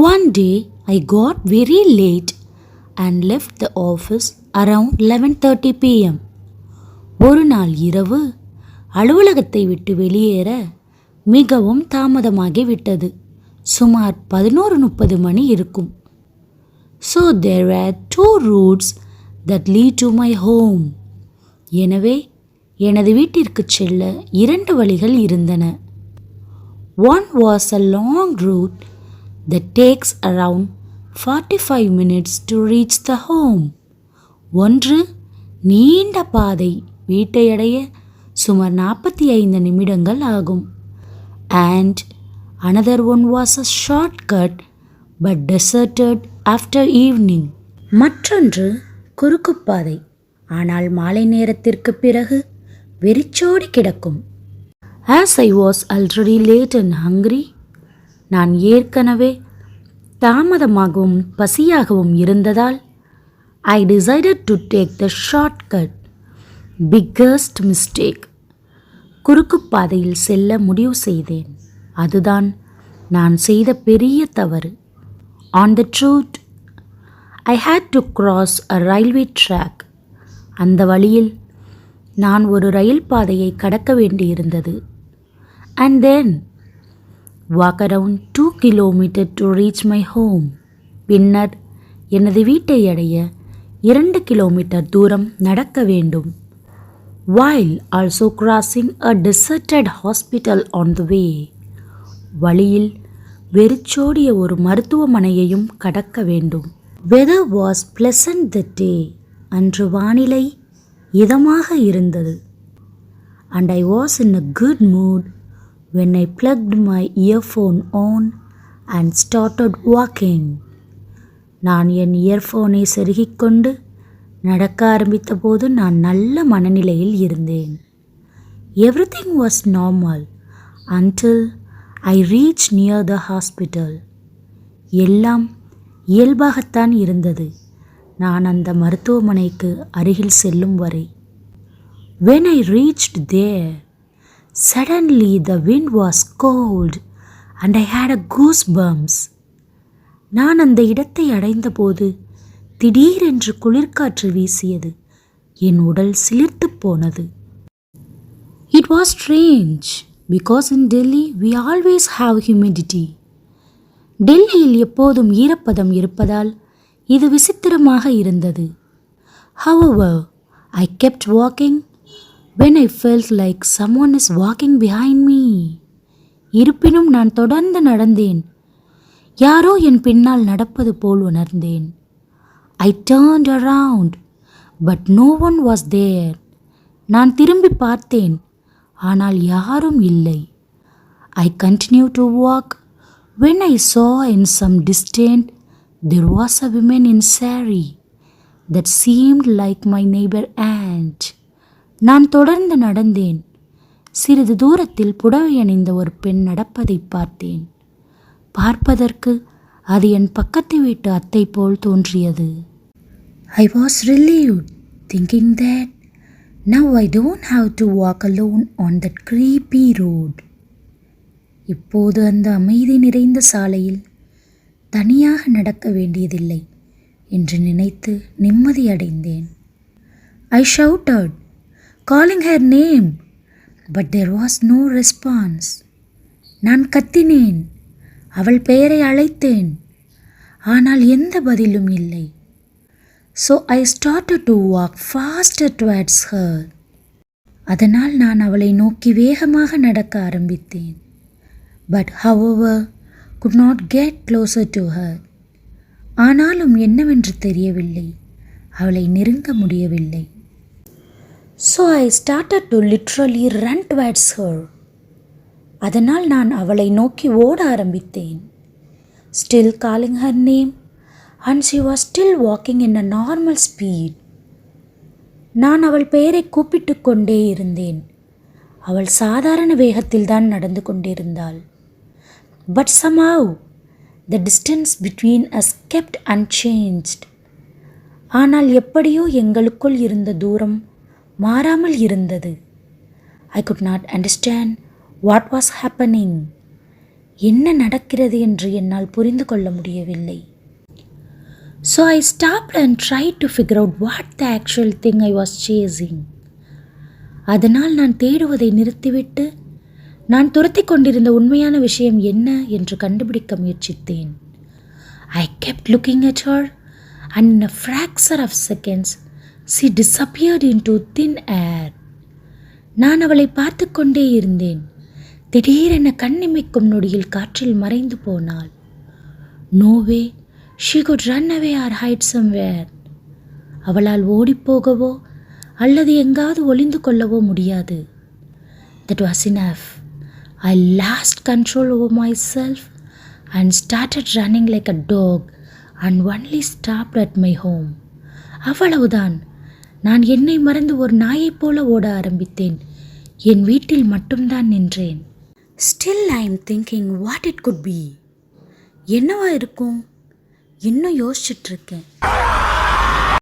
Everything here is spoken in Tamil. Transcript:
One day I got very late and left the office around 11:30 p.m. ஒரு நாள் இரவு அலுவலகத்தை விட்டு வெளியேற மிகவும் தாமதமாகி விட்டது. சுமார் 11:30 மணி இருக்கும். So there were two routes that lead to my home. எனவே எனது வீட்டிற்கு செல்ல இரண்டு வழிகள் இருந்தன. One was a long route that takes around 45 minutes to reach the home. ஒன்று நீண்ட பாதை வீட்டை அடைய சுமார் 45 நிமிடங்கள் ஆகும். And another one was a shortcut but deserted after evening. மற்றொன்று குறுக்குப்பாதை, ஆனால் மாலை நேரத்திற்கு பிறகு வெறிச்சோடி கிடக்கும். As I was already late and hungry, நான் ஏற்கனவே தாமதமாகவும் பசியாகவும் இருந்ததால் I decided to take the shortcut. Biggest mistake. குறுக்குப்பாதையில் செல்ல முடிவு செய்தேன். அதுதான் நான் செய்த பெரிய தவறு. On the truth, I had to cross a railway track. அந்த வழியில் நான் ஒரு ரயில் பாதையை கடக்க வேண்டியிருந்தது. And then walk around 2 kilometers to reach my home. பின்னர் எனது வீட்டை அடைய 2 கிலோமீட்டர் தூரம் நடக்க வேண்டும். While also crossing a deserted hospital on the way. வழியில் வெறிச்சோடிய ஒரு மருத்துவமனையையும் கடக்க வேண்டும். Weather was pleasant that day. அன்று வானிலை இதமாக இருந்தது. And I was in a good mood when I plugged my earphone on and started walking. நான் என் இயர்ஃபோனை செருகிக்கொண்டு நடக்க ஆரம்பித்த போது நான் நல்ல மனநிலையில் இருந்தேன். Everything was normal until I reached near the hospital. எல்லாம் இயல்பாகத்தான் இருந்தது நான் அந்த மருத்துவமனைக்கு அருகில் செல்லும் வரை. When I reached there, suddenly the wind was cold and I had a goosebumps. நான் அந்த இடத்தை அடைந்தபோது திடீரென்று குளிர்காற்று வீசியது. என் உடல் சிலிர்த்து போனது. It was strange because in Delhi we always have humidity. டெல்லியில் எப்போதும் ஈரப்பதம் இருப்பதால் இது விசித்திரமாக இருந்தது. However, I kept walking when I felt like someone is walking behind me. இருப்பினும் நான் தொடர்ந்து நடந்தேன். யாரோ என் பின்னால் நடப்பது போல் உணர்ந்தேன். I turned around, but no one was there. நான் திரும்பி பார்த்தேன், ஆனால் யாரும் இல்லை. I continued to walk when I saw in some distance there was a woman in saree that seemed like my neighbor aunt. நான் தொடர்ந்து நடந்தேன். சிறிது தூரத்தில் புடவை அணிந்த ஒரு பெண் நடப்பதை பார்த்தேன். பார்ப்பதற்கு அது என் பக்கத்து வீட்டு அத்தை போல் தோன்றியது. I was relieved, thinking that now I don't have to walk alone on that creepy road. இப்போது அந்த அமைதி நிறைந்த சாலையில் தனியாக நடக்க வேண்டியதில்லை என்று நினைத்து நிம்மதியடைந்தேன். I shouted, calling her name, but there was no response. நான் கத்தினேன், அவள் பெயரை அழைத்தேன், ஆனால் எந்த பதிலும் இல்லை. So I started to walk faster towards her. அதனால் நான் அவளை நோக்கி வேகமாக நடக்க ஆரம்பித்தேன். But however, could not get closer to her. ஆனாலும் என்னவென்று தெரியவில்லை, அவளை நெருங்க முடியவில்லை. So I started to literally run towards her. அதனால் நான் அவளை நோக்கி ஓட ஆரம்பித்தேன். Still calling her name, and she was still walking in a normal speed. நான் அவள் பெயரை கூப்பிட்டு கொண்டே இருந்தேன். அவள் சாதாரண வேகத்தில் தான் நடந்து கொண்டிருந்தாள். But somehow the distance between us kept unchanged. ஆனால் எப்படியோ எங்களுக்குள் இருந்த தூரம் மாறாமல் இருந்தது. I could not understand what was happening. என்ன நடக்கிறது என்று என்னால் புரிந்து கொள்ள முடியவில்லை. So I stopped and tried to figure out what the actual thing I was chasing. அதனால் நான் தேடுவதை நிறுத்திவிட்டு நான் துரத்தி கொண்டிருந்த உண்மையான விஷயம் என்ன என்று கண்டுபிடிக்க முயற்சித்தேன். I kept looking at her and in a fraction of seconds she disappeared into thin air. நான் அவளை பார்த்து கொண்டே இருந்தேன். திடீரென கண்ணிமைக்கும் நொடியில் காற்றில் மறைந்து போனாள். No way she could run away or hide somewhere. அவளால் ஓடிப்போகவோ அல்லது எங்காவது ஒளிந்து கொள்ளவோ முடியாது. That was enough. I lost control over myself and started running like a dog and only stopped at my home. அவ்வளவுதான். நான் என்னை மறந்து ஒரு நாயைப் போல ஓட ஆரம்பித்தேன். என் வீட்டில் மட்டும்தான் நின்றேன். Still I am thinking what it could be. என்னவா இருக்கும்? இன்னும் யோசிச்சுட்டு இருக்கேன்.